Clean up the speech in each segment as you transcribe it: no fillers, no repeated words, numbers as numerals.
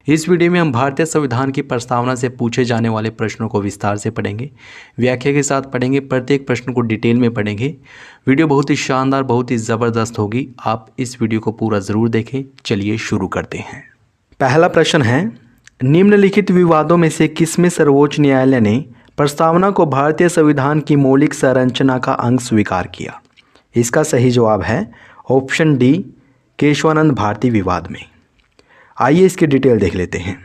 इस वीडियो में हम भारतीय संविधान की प्रस्तावना से पूछे जाने वाले प्रश्नों को विस्तार से पढ़ेंगे, व्याख्या के साथ पढ़ेंगे, प्रत्येक प्रश्न को डिटेल में पढ़ेंगे। वीडियो बहुत ही शानदार, बहुत ही ज़बरदस्त होगी। आप इस वीडियो को पूरा ज़रूर देखें। चलिए शुरू करते हैं। पहला प्रश्न है, निम्नलिखित विवादों में से किसमें सर्वोच्च न्यायालय ने प्रस्तावना को भारतीय संविधान की मौलिक संरचना का अंग स्वीकार किया? इसका सही जवाब है ऑप्शन डी, केशवानंद भारती विवाद में। आइए इसकी डिटेल देख लेते हैं।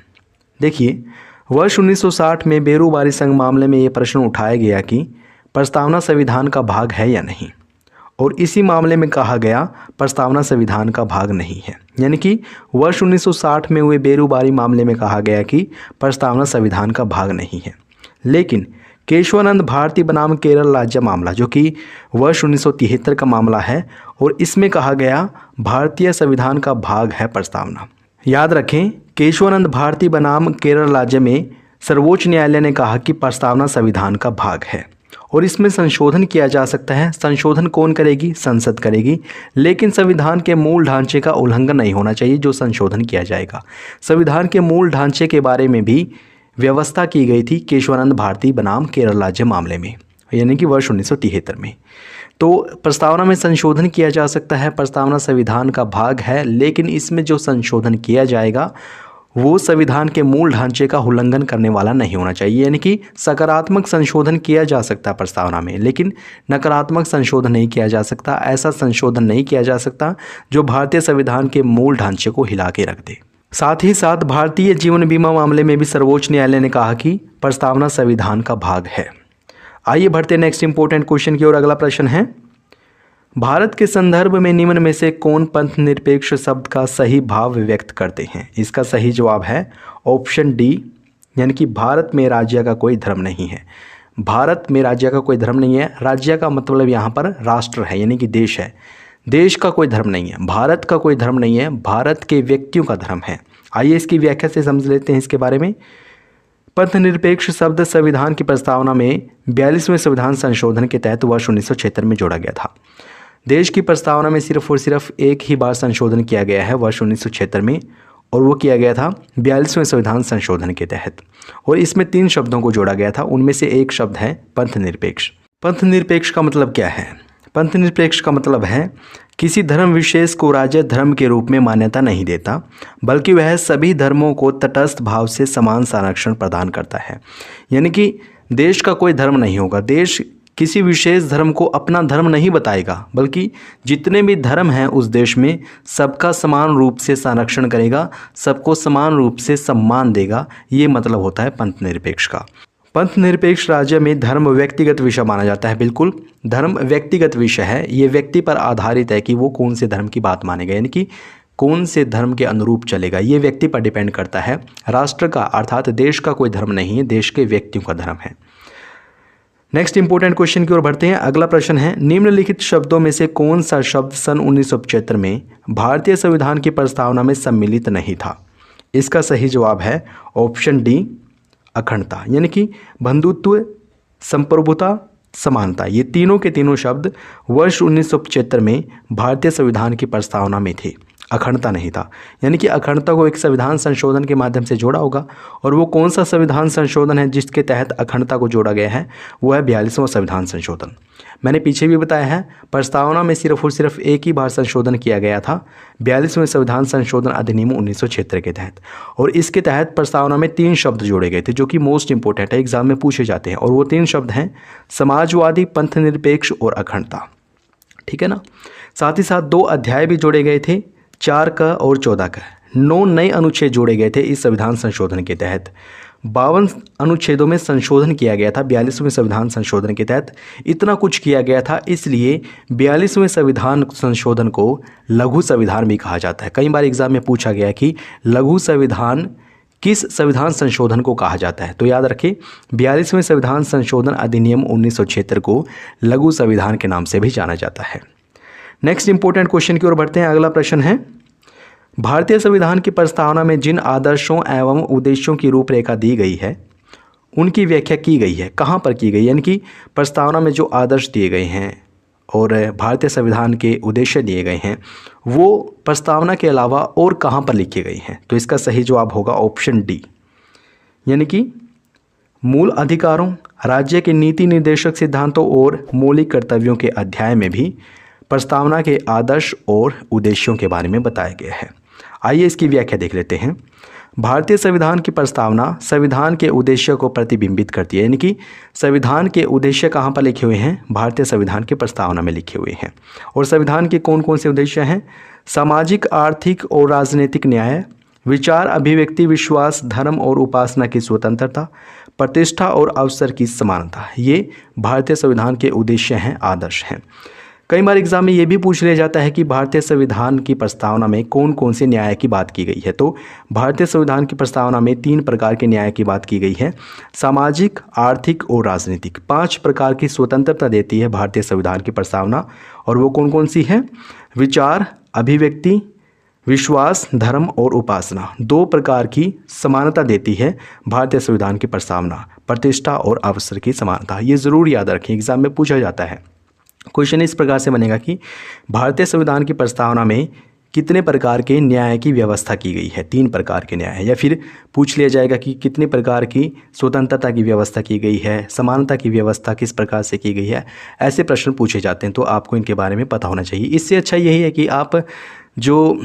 देखिए, वर्ष 1960 में बेरूबारी संघ मामले में ये प्रश्न उठाया गया कि प्रस्तावना संविधान का भाग है या नहीं, और इसी मामले में कहा गया प्रस्तावना संविधान का भाग नहीं है। यानी कि वर्ष 1960 में हुए बेरूबारी मामले में कहा गया कि प्रस्तावना संविधान का भाग नहीं है। लेकिन केशवानंद भारती बनाम केरल राज्य मामला, जो कि वर्ष 1973 का मामला है, और इसमें कहा गया भारतीय संविधान का भाग है प्रस्तावना। याद रखें, केशवानंद भारती बनाम केरल राज्य में सर्वोच्च न्यायालय ने कहा कि प्रस्तावना संविधान का भाग है और इसमें संशोधन किया जा सकता है। संशोधन कौन करेगी? संसद करेगी। लेकिन संविधान के मूल ढांचे का उल्लंघन नहीं होना चाहिए जो संशोधन किया जाएगा। संविधान के मूल ढांचे के बारे में भी व्यवस्था की गई थी केशवानंद भारती बनाम केरल राज्य मामले में, यानी कि वर्ष 1973 में। तो प्रस्तावना में संशोधन किया जा सकता है, प्रस्तावना संविधान का भाग है, लेकिन इसमें जो संशोधन किया जाएगा वो संविधान के मूल ढांचे का उल्लंघन करने वाला नहीं होना चाहिए। यानी कि सकारात्मक संशोधन किया जा सकता है प्रस्तावना में, लेकिन नकारात्मक संशोधन नहीं किया जा सकता। ऐसा संशोधन नहीं किया जा सकता जो भारतीय संविधान के मूल ढांचे को हिला के रख दे। साथ ही साथ भारतीय जीवन बीमा मामले में भी सर्वोच्च न्यायालय ने कहा कि प्रस्तावना संविधान का भाग है। आइए बढ़ते नेक्स्ट इंपॉर्टेंट क्वेश्चन की ओर। अगला प्रश्न है, भारत के संदर्भ में निम्न में से कौन पंथ निरपेक्ष शब्द का सही भाव व्यक्त करते हैं? इसका सही जवाब है ऑप्शन डी, यानी कि भारत में राज्य का कोई धर्म नहीं है। भारत में राज्य का कोई धर्म नहीं है। राज्य का मतलब यहाँ पर राष्ट्र है, यानी कि देश है। देश का कोई धर्म नहीं है, भारत का कोई धर्म नहीं है, भारत के व्यक्तियों का धर्म है। आइए इसकी व्याख्या से समझ लेते हैं इसके बारे में। पंथ निरपेक्ष शब्द संविधान की प्रस्तावना में 42वें संविधान संशोधन के तहत वर्ष 1976 में जोड़ा गया था। देश की प्रस्तावना में सिर्फ और सिर्फ एक ही बार संशोधन किया गया है वर्ष 1976 में, और वो किया गया था 42वें संविधान संशोधन के तहत, और इसमें 3 शब्दों को जोड़ा गया था। उनमें से एक शब्द है पंथ निरपेक्ष। पंथ निरपेक्ष का मतलब क्या है? पंथ निरपेक्ष का मतलब है किसी धर्म विशेष को राज्य धर्म के रूप में मान्यता नहीं देता, बल्कि वह सभी धर्मों को तटस्थ भाव से समान संरक्षण प्रदान करता है। यानी कि देश का कोई धर्म नहीं होगा। देश किसी विशेष धर्म को अपना धर्म नहीं बताएगा, बल्कि जितने भी धर्म हैं उस देश में सबका समान रूप से संरक्षण करेगा, सबको समान रूप से सम्मान देगा। ये मतलब होता है पंथ निरपेक्ष का। पंथ निरपेक्ष राज्य में धर्म व्यक्तिगत विषय माना जाता है। बिल्कुल, धर्म व्यक्तिगत विषय है। ये व्यक्ति पर आधारित है कि वो कौन से धर्म की बात मानेगा, यानी कि कौन से धर्म के अनुरूप चलेगा। ये व्यक्ति पर डिपेंड करता है। राष्ट्र का अर्थात देश का कोई धर्म नहीं है, देश के व्यक्तियों का धर्म है। नेक्स्ट इंपॉर्टेंट क्वेश्चन की ओर बढ़ते हैं। अगला प्रश्न है, निम्नलिखित शब्दों में से कौन सा शब्द सन 1975 में भारतीय संविधान की प्रस्तावना में सम्मिलित नहीं था? इसका सही जवाब है ऑप्शन डी, अखंडता। यानी कि बंधुत्व, संप्रभुता, समानता, ये तीनों के तीनों शब्द वर्ष 1975 में भारतीय संविधान की प्रस्तावना में थे। अखंडता नहीं था। यानी कि अखंडता को एक संविधान संशोधन के माध्यम से जोड़ा होगा, और वो कौन सा संविधान संशोधन है जिसके तहत अखंडता को जोड़ा गया है? वो है 42वां संविधान संशोधन। मैंने पीछे भी बताया है, प्रस्तावना में सिर्फ और सिर्फ एक ही बार संशोधन किया गया था, 42वें संविधान संशोधन अधिनियम 1976 के तहत, और इसके तहत प्रस्तावना में 3 शब्द जोड़े गए थे जो कि मोस्ट इंपॉर्टेंट है, एग्जाम में पूछे जाते हैं। और वो 3 शब्द हैं समाजवादी, पंथ निरपेक्ष और अखंडता। ठीक है ना। साथ ही साथ 2 अध्याय भी जोड़े गए थे, 4 का और 14 का। 9 नए अनुच्छेद जोड़े गए थे इस संविधान संशोधन के तहत। 52 अनुच्छेदों में संशोधन किया गया था 42वें संविधान संशोधन के तहत। इतना कुछ किया गया था, इसलिए 42वें संविधान संशोधन को लघु संविधान भी कहा जाता है। कई बार एग्जाम में पूछा गया कि लघु संविधान किस संविधान संशोधन को कहा जाता है? तो याद रखें, 42वें संविधान संशोधन अधिनियम 1976 को लघु संविधान के नाम से भी जाना जाता है। नेक्स्ट इंपॉर्टेंट क्वेश्चन की ओर बढ़ते हैं। अगला प्रश्न है, भारतीय संविधान की प्रस्तावना में जिन आदर्शों एवं उद्देश्यों की रूपरेखा दी गई है उनकी व्याख्या की गई है, कहाँ पर की गई? यानी कि प्रस्तावना में जो आदर्श दिए गए हैं और भारतीय संविधान के उद्देश्य दिए गए हैं वो प्रस्तावना के अलावा और कहाँ पर लिखे गए हैं? तो इसका सही जवाब होगा ऑप्शन डी, यानी कि मूल अधिकारों, राज्य के नीति निर्देशक सिद्धांतों और मौलिक कर्तव्यों के अध्याय में भी प्रस्तावना के आदर्श और उद्देश्यों के बारे में बताया गया है। आइए इसकी व्याख्या देख लेते हैं। भारतीय संविधान की प्रस्तावना संविधान के उद्देश्य को प्रतिबिंबित करती है, यानी कि संविधान के उद्देश्य कहाँ पर लिखे हुए हैं? भारतीय संविधान की प्रस्तावना में लिखे हुए हैं। और संविधान के कौन कौन से उद्देश्य हैं? सामाजिक, आर्थिक और राजनीतिक न्याय, विचार, अभिव्यक्ति, विश्वास, धर्म और उपासना की स्वतंत्रता, प्रतिष्ठा और अवसर की समानता, ये भारतीय संविधान के उद्देश्य हैं, आदर्श हैं। कई बार एग्जाम में ये भी पूछ लिया जाता है कि भारतीय संविधान की प्रस्तावना में कौन कौन से न्याय की बात की गई है। तो भारतीय संविधान की प्रस्तावना में 3 प्रकार के न्याय की बात की गई है, सामाजिक, आर्थिक और राजनीतिक। 5 प्रकार की स्वतंत्रता देती है भारतीय संविधान की प्रस्तावना, और वो कौन कौन सी है? विचार, अभिव्यक्ति, विश्वास, धर्म और उपासना। 2 प्रकार की समानता देती है भारतीय संविधान की प्रस्तावना, प्रतिष्ठा और अवसर की समानता। ये ज़रूर याद रखें, एग्जाम में पूछा जाता है। क्वेश्चन इस प्रकार से बनेगा कि भारतीय संविधान की प्रस्तावना में कितने प्रकार के न्याय की व्यवस्था की गई है? 3 प्रकार के न्याय। या फिर पूछ लिया जाएगा कि कितने प्रकार की स्वतंत्रता की व्यवस्था की गई है, समानता की व्यवस्था किस प्रकार से की गई है। ऐसे प्रश्न पूछे जाते हैं, तो आपको इनके बारे में पता होना चाहिए। इससे अच्छा यही है कि आप जो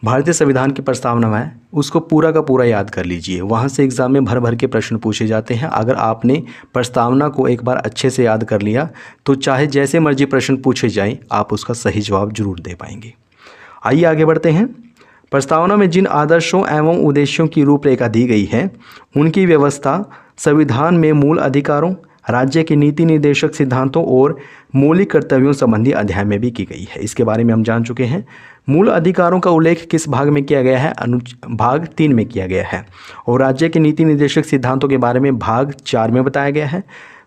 भारतीय संविधान की प्रस्तावना है उसको पूरा का पूरा याद कर लीजिए। वहाँ से एग्ज़ाम में भर भर के प्रश्न पूछे जाते हैं। अगर आपने प्रस्तावना को एक बार अच्छे से याद कर लिया तो चाहे जैसे मर्जी प्रश्न पूछे जाएं, आप उसका सही जवाब जरूर दे पाएंगे। आइए आगे बढ़ते हैं। प्रस्तावना में जिन आदर्शों एवं उद्देश्यों की रूपरेखा दी गई है उनकी व्यवस्था संविधान में मूल अधिकारों, राज्य के नीति निर्देशक सिद्धांतों और मौलिक कर्तव्यों संबंधी अध्याय में भी की गई है। इसके बारे में हम जान चुके हैं। मूल अधिकारों का उल्लेख किस भाग में किया गया है? भाग 3 में किया गया है। और राज्य के नीति निर्देशक सिद्धांतों के बारे में भाग 4 में बताया गया है।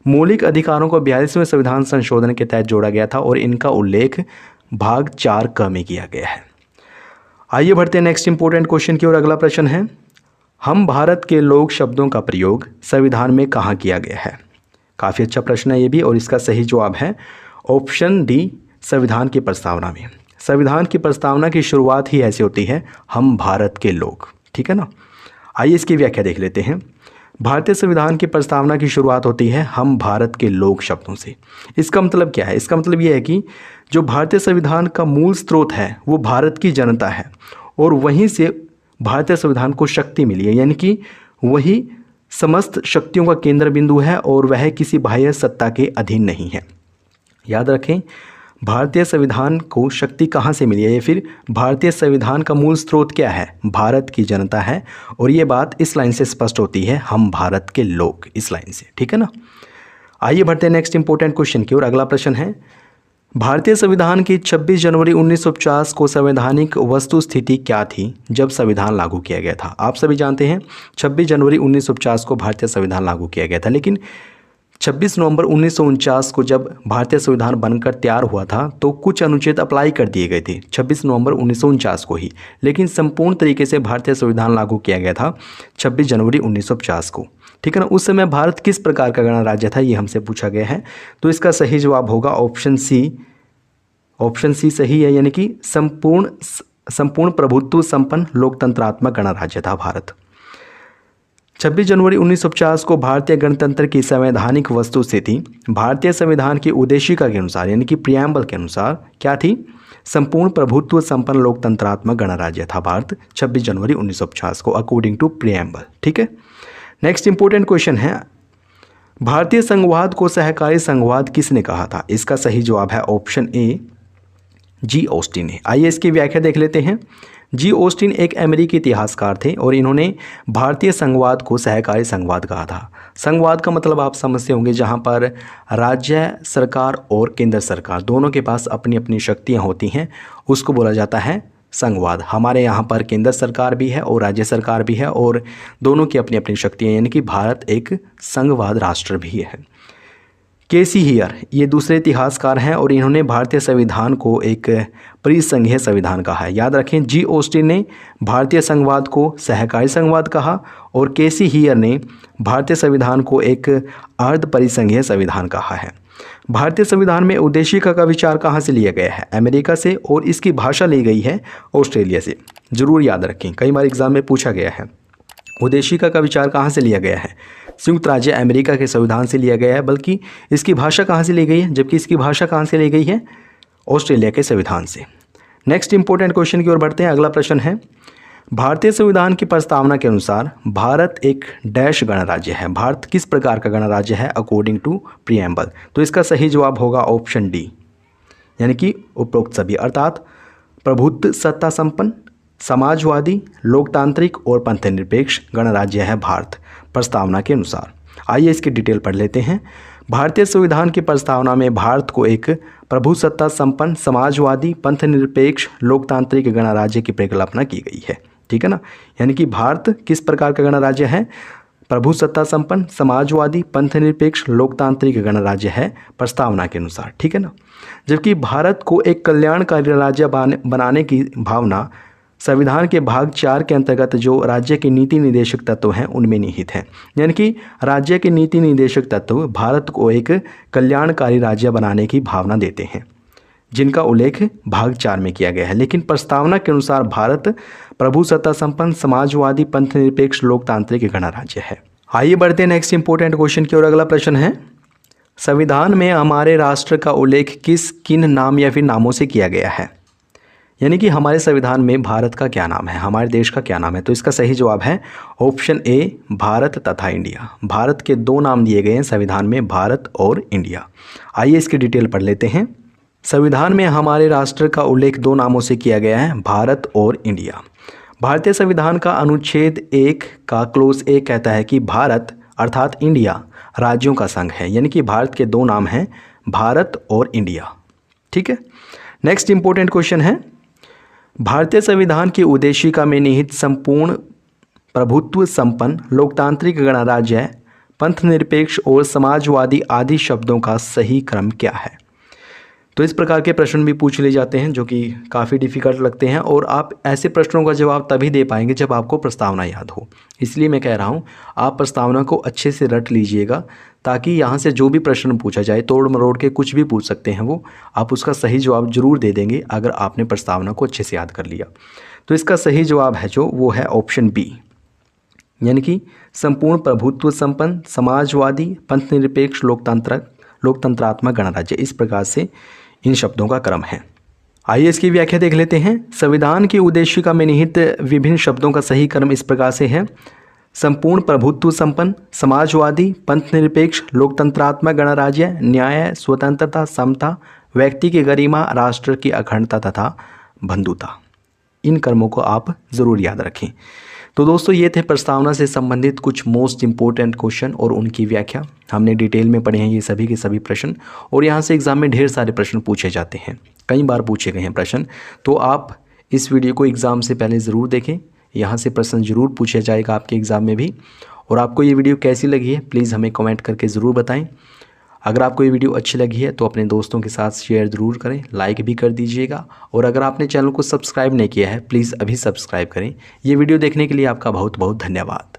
मौलिक अधिकारों को 42वें संविधान संशोधन के तहत जोड़ा गया था और इनका उल्लेख भाग 4 क में किया गया है। आइए बढ़ते हैं नेक्स्ट इंपॉर्टेंट क्वेश्चन की ओर। अगला प्रश्न है, हम भारत के लोग शब्दों का प्रयोग संविधान में कहाँ किया गया है? काफ़ी अच्छा प्रश्न है ये भी, और इसका सही जवाब है ऑप्शन डी, संविधान की प्रस्तावना में। संविधान की प्रस्तावना की शुरुआत ही ऐसी होती है, हम भारत के लोग। ठीक है ना। आइए इसकी व्याख्या देख लेते हैं। भारतीय संविधान की प्रस्तावना की शुरुआत होती है हम भारत के लोग शब्दों से। इसका मतलब क्या है? इसका मतलब ये है कि जो भारतीय संविधान का मूल स्रोत है वो भारत की जनता है, और वहीं से भारतीय संविधान को शक्ति मिली है, यानी कि वही समस्त शक्तियों का केंद्र बिंदु है और वह किसी बाह्य सत्ता के अधीन नहीं है। याद रखें, भारतीय संविधान को शक्ति कहाँ से मिली है, या फिर भारतीय संविधान का मूल स्रोत क्या है? भारत की जनता है। और ये बात इस लाइन से स्पष्ट होती है, हम भारत के लोग, इस लाइन से। ठीक है ना। आइए बढ़ते हैं नेक्स्ट इंपॉर्टेंट क्वेश्चन की ओर। अगला प्रश्न है, भारतीय संविधान की 26 जनवरी 1950 को संवैधानिक वस्तु स्थिति क्या थी जब संविधान लागू किया गया था? आप सभी जानते हैं 26 जनवरी 1950 को भारतीय संविधान लागू किया गया था, लेकिन 26 नवंबर 1949 को जब भारतीय संविधान बनकर तैयार हुआ था तो कुछ अनुच्छेद अप्लाई कर दिए गए थे 26 नवंबर 1949 को ही, लेकिन संपूर्ण तरीके से भारतीय संविधान लागू किया गया था 26 जनवरी 1950 को। ठीक है ना। उस समय भारत किस प्रकार का गणराज्य था, ये हमसे पूछा गया है। तो इसका सही जवाब होगा ऑप्शन सी। ऑप्शन सी सही है, यानी कि संपूर्ण प्रभुत्व संपन्न लोकतंत्रात्मक गणराज्य था भारत। 26 जनवरी 1950 को भारतीय गणतंत्र की संवैधानिक वस्तुस्थिति भारतीय संविधान की उद्देशिका के अनुसार, यानी कि प्रियम्बल के अनुसार क्या थी? संपूर्ण प्रभुत्व संपन्न लोकतंत्रात्मक गणराज्य था भारत 26 जनवरी 1950 को, अकॉर्डिंग टू प्रियम्बल। ठीक है। नेक्स्ट इंपॉर्टेंट क्वेश्चन है, भारतीय संघवाद को सहकारी संघवाद किसने कहा था? इसका सही जवाब है ऑप्शन ए, जी ऑस्टिन ने। आइए इसकी व्याख्या देख लेते हैं। जी ऑस्टिन एक अमेरिकी इतिहासकार थे और इन्होंने भारतीय संघवाद को सहकारी संघवाद कहा था। संघवाद का मतलब आप समझते होंगे, जहां पर राज्य सरकार और केंद्र सरकार दोनों के पास अपनी अपनी शक्तियां होती हैं, उसको बोला जाता है संघवाद। हमारे यहाँ पर केंद्र सरकार भी है और राज्य सरकार भी है, और दोनों की अपनी अपनी शक्तियाँ, यानी कि भारत एक संघवाद राष्ट्र भी है। केसी हियर ये दूसरे इतिहासकार हैं और इन्होंने भारतीय संविधान को एक परिसंघीय संविधान कहा है। याद रखें, जी ऑस्टिन ने भारतीय संघवाद को सहकारी संघवाद कहा और केसी हियर ने भारतीय संविधान को एक अर्ध परिसंघीय संविधान कहा है। भारतीय संविधान में उद्देशिका का विचार कहाँ से लिया गया है? अमेरिका से, और इसकी भाषा ली गई है ऑस्ट्रेलिया से। जरूर याद रखें, कई बार एग्जाम में पूछा गया है। उद्देशिका का विचार कहाँ से लिया गया है? संयुक्त राज्य अमेरिका के संविधान से लिया गया है, बल्कि इसकी भाषा कहाँ से ली गई है? जबकि इसकी भाषा कहाँ से ली गई है? ऑस्ट्रेलिया के संविधान से। नेक्स्ट इंपॉर्टेंट क्वेश्चन की ओर बढ़ते हैं। अगला प्रश्न है, भारतीय संविधान की प्रस्तावना के अनुसार भारत एक डैश गणराज्य है। भारत किस प्रकार का गणराज्य है अकॉर्डिंग टू प्रीएम्बल? तो इसका सही जवाब होगा ऑप्शन डी, यानी कि उपरोक्त सभी, अर्थात प्रभुत्व सत्ता संपन्न, समाजवादी, लोकतांत्रिक और पंथनिरपेक्ष गणराज्य है भारत प्रस्तावना के अनुसार। आइए इसकी डिटेल पढ़ लेते हैं। भारतीय संविधान की प्रस्तावना में भारत को एक प्रभुसत्ता संपन्न, समाजवादी, पंथनिरपेक्ष, लोकतांत्रिक गणराज्य की परिकल्पना की गई है। ठीक है ना, यानी कि भारत किस प्रकार का गणराज्य है? प्रभुसत्ता संपन्न, समाजवादी, पंथनिरपेक्ष, लोकतांत्रिक गणराज्य है प्रस्तावना के अनुसार। ठीक है ना, जबकि भारत को एक कल्याणकारी राज्य बनाने की भावना संविधान के भाग 4 के अंतर्गत जो राज्य के नीति निर्देशक तत्व हैं उनमें निहित है। यानी कि राज्य के नीति निर्देशक तत्व भारत को एक कल्याणकारी राज्य बनाने की भावना देते हैं, जिनका उल्लेख भाग 4 में किया गया है। लेकिन प्रस्तावना के अनुसार भारत प्रभुसत्ता संपन्न, समाजवादी, पंथनिरपेक्ष, लोकतांत्रिक गणराज्य है। आइए बढ़ते हैं नेक्स्ट इंपॉर्टेंट क्वेश्चन की ओर। अगला प्रश्न है, संविधान में हमारे राष्ट्र का उल्लेख किन नाम या फिर नामों से किया गया है? यानी कि हमारे संविधान में भारत का क्या नाम है, हमारे देश का क्या नाम है? तो इसका सही जवाब है ऑप्शन ए, भारत तथा इंडिया। भारत के 2 नाम दिए गए हैं संविधान में, भारत और इंडिया। आइए इसकी डिटेल पढ़ लेते हैं। संविधान में हमारे राष्ट्र का उल्लेख 2 नामों से किया गया है, भारत और इंडिया। भारतीय संविधान का अनुच्छेद 1 का क्लोज ए कहता है कि भारत अर्थात इंडिया राज्यों का संघ है। यानी कि भारत के 2 नाम हैं, भारत और इंडिया। ठीक है, नेक्स्ट इंपॉर्टेंट क्वेश्चन है, भारतीय संविधान की उद्देशिका में निहित संपूर्ण प्रभुत्व संपन्न, लोकतांत्रिक गणराज्य, पंथनिरपेक्ष और समाजवादी आदि शब्दों का सही क्रम क्या है? तो इस प्रकार के प्रश्न भी पूछ लिए जाते हैं जो कि काफ़ी डिफ़िकल्ट लगते हैं, और आप ऐसे प्रश्नों का जवाब तभी दे पाएंगे जब आपको प्रस्तावना याद हो। इसलिए मैं कह रहा हूँ आप प्रस्तावना को अच्छे से रट लीजिएगा, ताकि यहाँ से जो भी प्रश्न पूछा जाए, तोड़ मरोड़ के कुछ भी पूछ सकते हैं वो, आप उसका सही जवाब जरूर दे देंगे अगर आपने प्रस्तावना को अच्छे से याद कर लिया। तो इसका सही जवाब है जो वो है ऑप्शन बी, यानी कि संपूर्ण प्रभुत्व संपन्न, समाजवादी, पंथनिरपेक्ष, लोकतंत्रात्मक गणराज्य। इस प्रकार से इन शब्दों का क्रम है। आइए इसकी व्याख्या देख लेते हैं। संविधान की उद्देशिका में निहित विभिन्न शब्दों का सही क्रम इस प्रकार से है, संपूर्ण प्रभुत्व संपन्न, समाजवादी, पंथनिरपेक्ष, लोकतंत्रात्मक गणराज्य, न्याय, स्वतंत्रता, समता, व्यक्ति की गरिमा, राष्ट्र की अखंडता तथा बंधुता। इन कर्मों को आप ज़रूर याद रखें। तो दोस्तों ये थे प्रस्तावना से संबंधित कुछ मोस्ट इंपॉर्टेंट क्वेश्चन और उनकी व्याख्या। हमने डिटेल में पढ़े हैं ये सभी के सभी प्रश्न, और यहाँ से एग्ज़ाम में ढेर सारे प्रश्न पूछे जाते हैं, कई बार पूछे गए हैं प्रश्न। तो आप इस वीडियो को एग्ज़ाम से पहले ज़रूर देखें, यहाँ से प्रश्न ज़रूर पूछा जाएगा आपके एग्ज़ाम में भी। और आपको ये वीडियो कैसी लगी है प्लीज़ हमें कमेंट करके ज़रूर बताएं। अगर आपको ये वीडियो अच्छी लगी है तो अपने दोस्तों के साथ शेयर ज़रूर करें, लाइक भी कर दीजिएगा, और अगर आपने चैनल को सब्सक्राइब नहीं किया है प्लीज़ अभी सब्सक्राइब करें। ये वीडियो देखने के लिए आपका बहुत बहुत धन्यवाद।